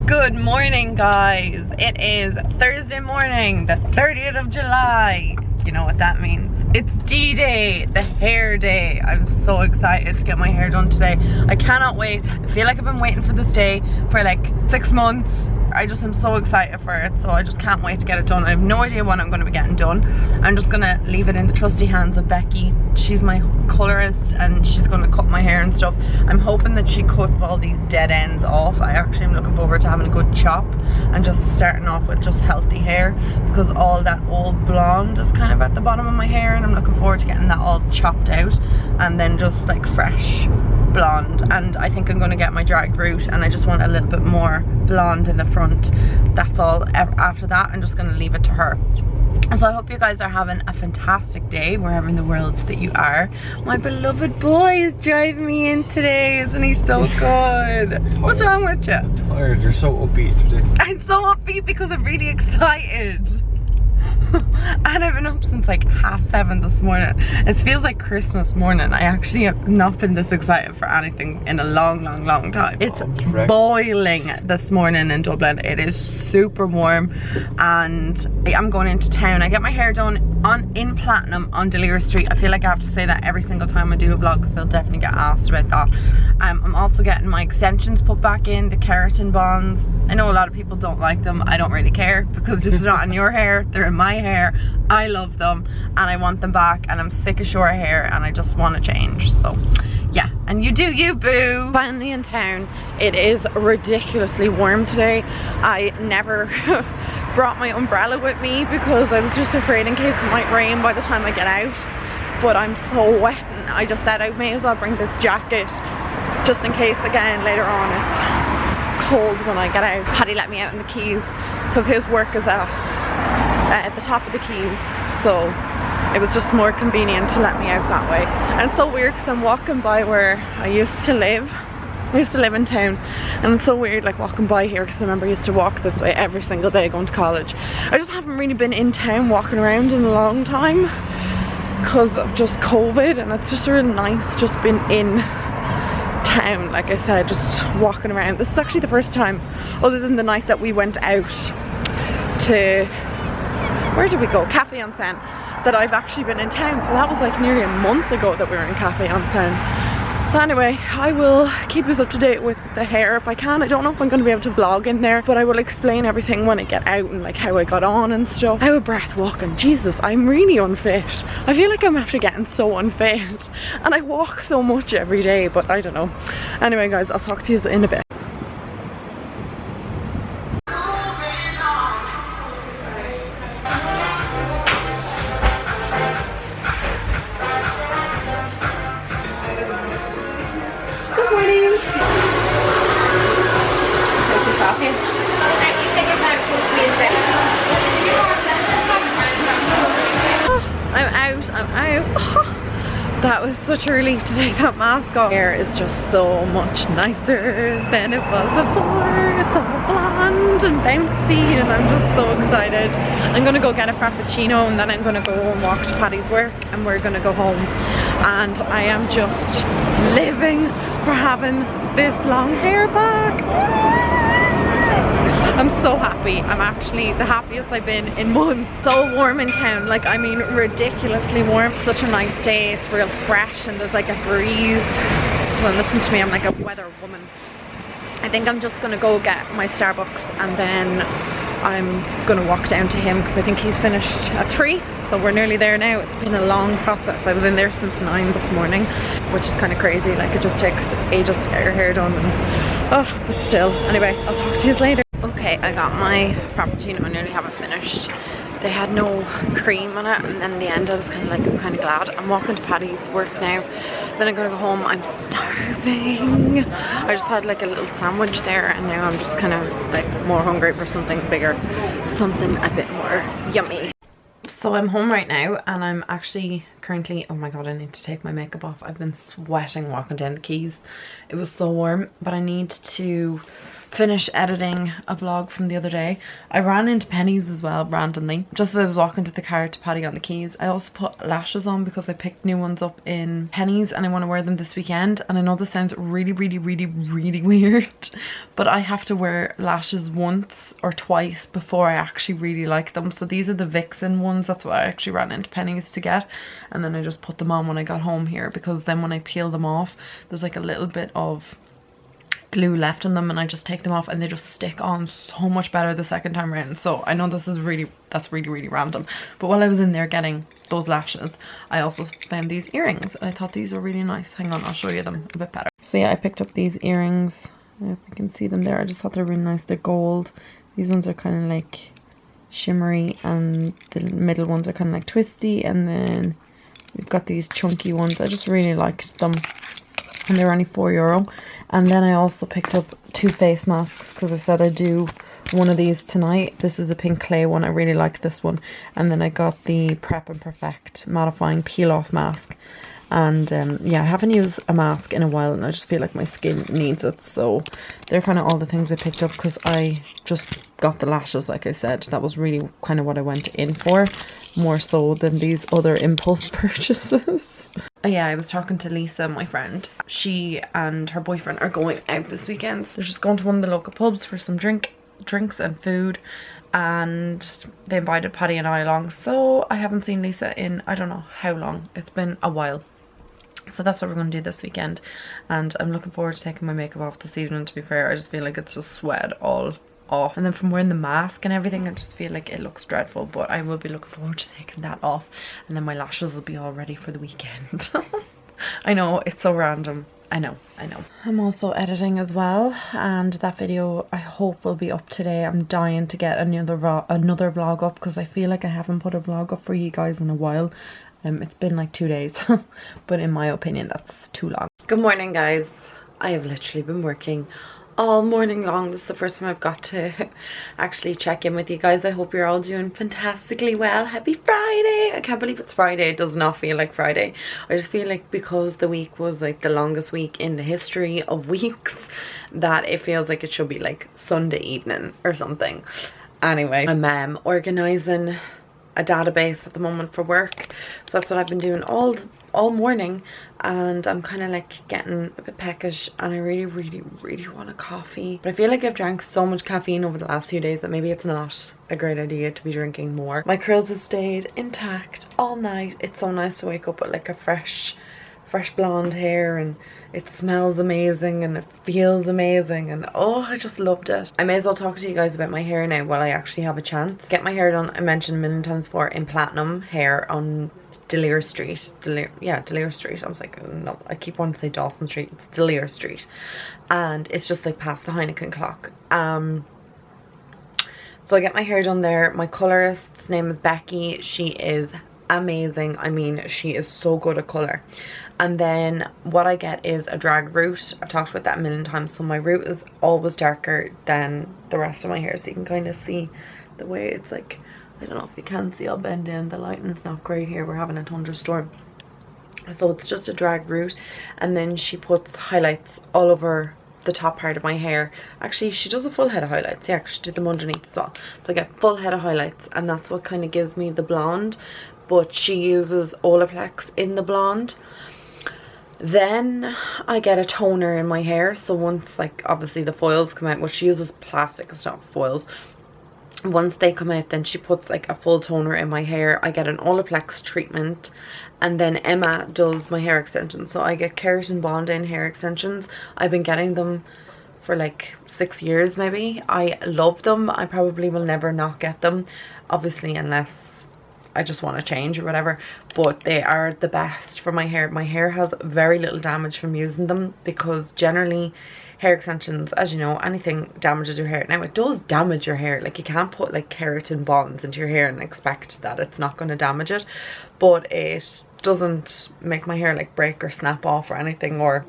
Good morning, guys. It is Thursday morning, the 30th of July. You know what that means. It's D-Day, the hair day. I'm so excited to get my hair done today. I cannot wait. I feel like I've been waiting for this day for like 6 months. I just am so excited for it, so I just can't wait to get it done. I have no idea when I'm going to be getting done. I'm just going to leave it in the trusty hands of Becky. She's my colorist and she's going to cut my hair and stuff. I'm hoping that she cuts all these dead ends off. I actually am looking forward to having a good chop and just starting off with just healthy hair, because all that old blonde is kind of at the bottom of my hair, and I'm looking forward to getting that all chopped out and then just like fresh blonde. And I think I'm going to get my dragged root, and I just want a little bit more blonde in the front. That's all. After that, I'm just going to leave it to her. And so I hope you guys are having a fantastic day wherever in the world that you are. My beloved boy is driving me in today. Isn't he so good? What's wrong with you? I'm tired. You're so upbeat today. I'm so upbeat because I'm really excited. And I've been up since like 7:30 this morning. It feels like Christmas morning. I actually have not been this excited for anything in a long time. It's boiling this morning in Dublin. It is super warm, and I'm going into town. I get my hair done in Platinum on Delira Street. I feel like I have to say that every single time I do a vlog, because I'll definitely get asked about that. I'm also getting my extensions put back in, the keratin bonds. I know a lot of people don't like them. I don't really care, because it's not in your hair, they're in my hair. I love them and I want them back, and I'm sick of short hair and I just want to change. So yeah, and you do you, boo. Finally in town. It is ridiculously warm today. I never brought my umbrella with me because I was just afraid in case it might rain by the time I get out, but I'm so wet, and I just said I may as well bring this jacket just in case again later on it's cold when I get out. Paddy let me out in the quays because his work is at the top of the quays, so it was just more convenient to let me out that way. And it's so weird because I'm walking by where I used to live. I used to live in town, and it's so weird like walking by here, because I remember I used to walk this way every single day going to college. I just haven't really been in town walking around in a long time because of just COVID, and it's just really nice just being in town, like I said, just walking around. This is actually the first time, other than the night that we went out to, where did we go? Cafe on Seine, that I've actually been in town. So that was like nearly a month ago that we were in Cafe on Seine. So anyway, I will keep us up to date with the hair if I can. I don't know if I'm going to be able to vlog in there, but I will explain everything when I get out and like how I got on and stuff. I have a breath walking. Jesus, I'm really unfit. I feel like I'm after getting so unfit, and I walk so much every day, but I don't know. Anyway guys, I'll talk to you in a bit. That was such a relief to take that mask off. Hair is just so much nicer than it was before. It's all blonde and bouncy, and I'm just so excited. I'm gonna go get a frappuccino, and then I'm gonna go and walk to Paddy's work, and we're gonna go home. And I am just living for having this long hair back. I'm so happy. I'm actually the happiest I've been in months. So warm in town, like I mean ridiculously warm. Such a nice day. It's real fresh and there's like a breeze. So listen to me, I'm like a weather woman. I think I'm just gonna go get my Starbucks, and then I'm gonna walk down to him because I think he's finished at 3, so we're nearly there now. It's been a long process. I was in there since 9 this morning, which is kind of crazy. Like it just takes ages to get your hair done, and oh, but still. Anyway, I'll talk to you later. Okay, I got my frappuccino. I nearly have it finished. They had no cream on it, and then in the end I was kind of like, I'm kind of glad. I'm walking to Paddy's work now, then I'm gonna go home. I'm starving. I just had like a little sandwich there, and now I'm just kind of like more hungry for something bigger, something a bit more yummy. So I'm home right now, and I'm actually currently, oh my god, I need to take my makeup off. I've been sweating walking down the quays. It was so warm, but I need to finish editing a vlog from the other day. I ran into Penny's as well randomly, just as I was walking to the car to Paddy on the keys. I also put lashes on because I picked new ones up in Penny's and I want to wear them this weekend. And I know this sounds really weird, but I have to wear lashes once or twice before I actually really like them. So these are the Vixen ones. That's what I actually ran into Penny's to get, and then I just put them on when I got home here, because then when I peel them off there's like a little bit of glue left on them, and I just take them off and they just stick on so much better the second time around. So I know that's really random, but while I was in there getting those lashes, I also found these earrings and I thought these were really nice. Hang on, I'll show you them a bit better. So yeah, I picked up these earrings. If you can see them there, I just thought they're really nice. They're gold. These ones are kind of like shimmery, and the middle ones are kind of like twisty, and then we've got these chunky ones. I just really liked them, and they're only €4. And then I also picked up 2 face masks because I said I'd do one of these tonight. This is a pink clay one. I really like this one. And then I got the Prep and Perfect mattifying peel off mask. And yeah, I haven't used a mask in a while and I just feel like my skin needs it. So they're kind of all the things I picked up because I just got the lashes, like I said. That was really kind of what I went in for, more so than these other impulse purchases. Yeah, I was talking to Lisa, my friend. She and her boyfriend are going out this weekend. So they're just going to one of the local pubs for some drinks and food. And they invited Paddy and I along. So I haven't seen Lisa in I don't know how long. It's been a while. So that's what we're going to do this weekend. And I'm looking forward to taking my makeup off this evening, to be fair. I just feel like it's just sweat all off. And then from wearing the mask and everything, I just feel like it looks dreadful. But I will be looking forward to taking that off. And then my lashes will be all ready for the weekend. I know, it's so random. I know. I'm also editing as well, and that video I hope will be up today. I'm dying to get another vlog up because I feel like I haven't put a vlog up for you guys in a while. It's been like 2 days, but in my opinion that's too long. Good morning, guys. I have literally been working all morning long. This is the first time I've got to actually check in with you guys. I hope you're all doing fantastically well. Happy Friday! I can't believe it's Friday. It does not feel like Friday. I just feel like because the week was like the longest week in the history of weeks, that it feels like it should be like Sunday evening or something. Anyway, I'm organising a database at the moment for work, so that's what I've been doing all morning, and I'm kind of like getting a bit peckish and I really want a coffee, but I feel like I've drank so much caffeine over the last few days that maybe it's not a great idea to be drinking more. My curls have stayed intact all night. It's so nice to wake up with like a fresh blonde hair, and it smells amazing and it feels amazing, and oh, I just loved it. I may as well talk to you guys about my hair now while I actually have a chance. Get my hair done, I mentioned a million times before, in Platinum Hair on Delir Street. Delir Street. I was like, no, I keep wanting to say Dawson Street. It's Delir Street, and it's just like past the Heineken clock. So I get my hair done there. My colorist's name is Becky. She is amazing. I mean, she is so good at color. And then what I get is a drag root. I've talked about that a million times. So my root is always darker than the rest of my hair, so you can kind of see the way it's like, I don't know if you can see, I'll bend down, the lighting's not great here, we're having a thunderstorm. So it's just a drag root, and then she puts highlights all over the top part of my hair. Actually, she does a full head of highlights. Yeah, she did them underneath as well. So I get full head of highlights, and that's what kind of gives me the blonde. But she uses Olaplex in the blonde. Then I get a toner in my hair. So once, like, obviously the foils come out, well, she uses plastic, it's not foils. Once they come out, then she puts like a full toner in my hair. I get an Olaplex treatment, and then Emma does my hair extensions. So I get keratin bond-in hair extensions. I've been getting them for like 6 years maybe. I love them. I probably will never not get them, obviously, unless I just want to change or whatever, but they are the best for my hair. My hair has very little damage from using them, because generally hair extensions, as you know, anything damages your hair. Now, it does damage your hair. Like, you can't put like keratin bonds into your hair and expect that it's not going to damage it, but it doesn't make my hair like break or snap off or anything, or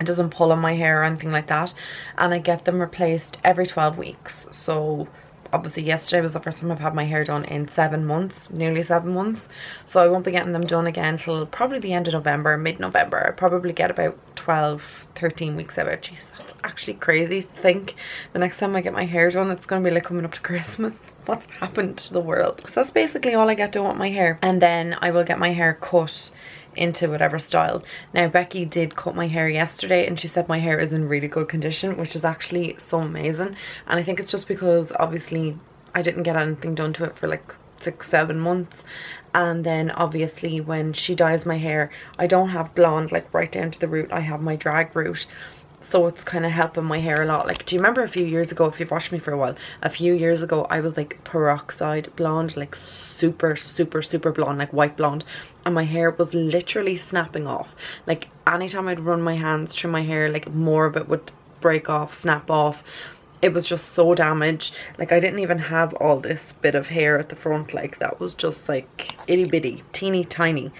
it doesn't pull on my hair or anything like that. And I get them replaced every 12 weeks. So obviously yesterday was the first time I've had my hair done in 7 months, nearly 7 months. So I won't be getting them done again till probably the end of November, mid-November. I probably get about 12, 13 weeks out of it. Jeez, that's actually crazy to think. The next time I get my hair done, it's going to be like coming up to Christmas. What's happened to the world? So that's basically all I get done with my hair. And then I will get my hair cut into whatever style. Now Becky did cut my hair yesterday and she said my hair is in really good condition, which is actually so amazing. And I think it's just because obviously I didn't get anything done to it for like 6-7 months, and then obviously when she dyes my hair, I don't have blonde like right down to the root, I have my drag root. So it's kind of helping my hair a lot. Like, do you remember a few years ago, if you've watched me for a while, a few years ago I was like peroxide blonde, like super blonde, like white blonde, and my hair was literally snapping off. Like anytime I'd run my hands through my hair, like more of it would break off, snap off. It was just so damaged. Like I didn't even have all this bit of hair at the front, like that was just like itty bitty, teeny tiny.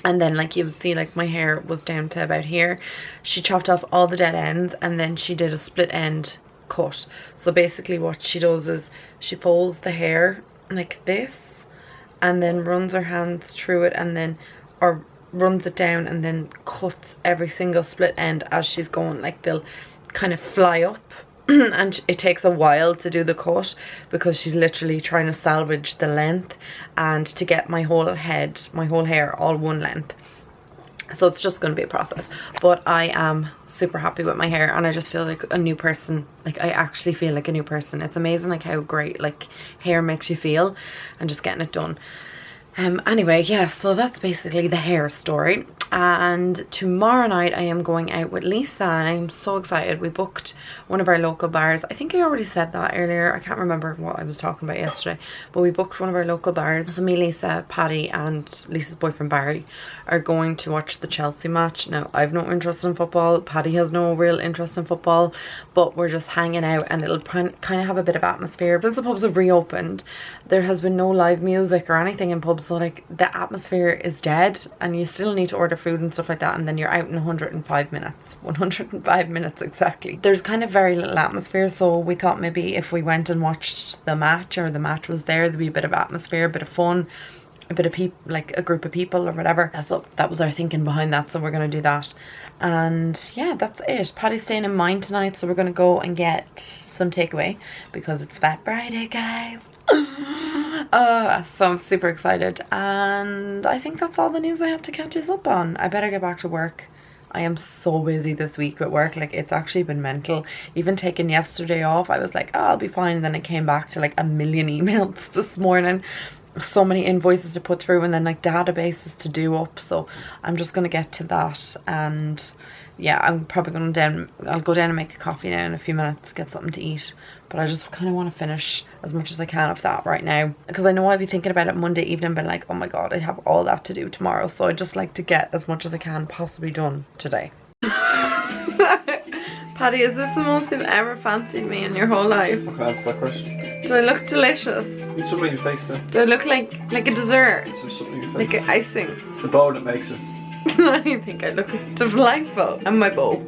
And then like you'll see, like my hair was down to about here. She chopped off all the dead ends and then she did a split end cut. So basically what she does is she folds the hair like this and then runs her hands through it and then, or runs it down and then cuts every single split end as she's going. Like they'll kind of fly up and it takes a while to do the cut because she's literally trying to salvage the length and to get my whole head, my whole hair all one length. So it's just going to be a process, but I am super happy with my hair and I just feel like a new person. Like I actually feel like a new person. It's amazing like how great like hair makes you feel, and just getting it done. Anyway, yeah, so that's basically the hair story. And tomorrow night I am going out with Lisa and I'm so excited. We booked one of our local bars. I think I already said that earlier. I can't remember what I was talking about yesterday, but we booked one of our local bars. So me, Lisa, Paddy and Lisa's boyfriend Barry are going to watch the Chelsea match. Now I've no interest in football, Paddy has no real interest in football, but we're just hanging out and it'll kind of have a bit of atmosphere. Since the pubs have reopened, there has been no live music or anything in pubs, so like the atmosphere is dead and you still need to order food and stuff like that, and then you're out in 105 minutes. 105 minutes exactly. There's kind of very little atmosphere, so we thought maybe if we went and watched the match, or the match was there, there'd be a bit of atmosphere, a bit of fun, a bit of people, like a group of people or whatever. That was our thinking behind that, so we're gonna do that. And yeah, that's it. Paddy's staying in mine tonight, so we're gonna go and get some takeaway because it's Fat Friday, guys. So I'm super excited, and I think that's all the news I have to catch us up on. I better get back to work. I am so busy this week with work, like it's actually been mental. Even taking yesterday off, I was like, oh, I'll be fine, and then it came back to like a million emails this morning, so many invoices to put through, and then like databases to do up. So I'm just gonna get to that, and yeah, I'm probably going I'll go down and make a coffee now in a few minutes, get something to eat. But I just kind of want to finish as much as I can of that right now, because I know I'll be thinking about it Monday evening, but like, oh my god, I have all that to do tomorrow. So I just like to get as much as I can possibly done today. Paddy, is this the most you've ever fancied me in your whole life? I can answer that question. Do I look delicious? There's something in your face there. Do I look like a dessert? There's something in your face. Like an icing? It's the bow that makes it. I think I look delightful. And my bow.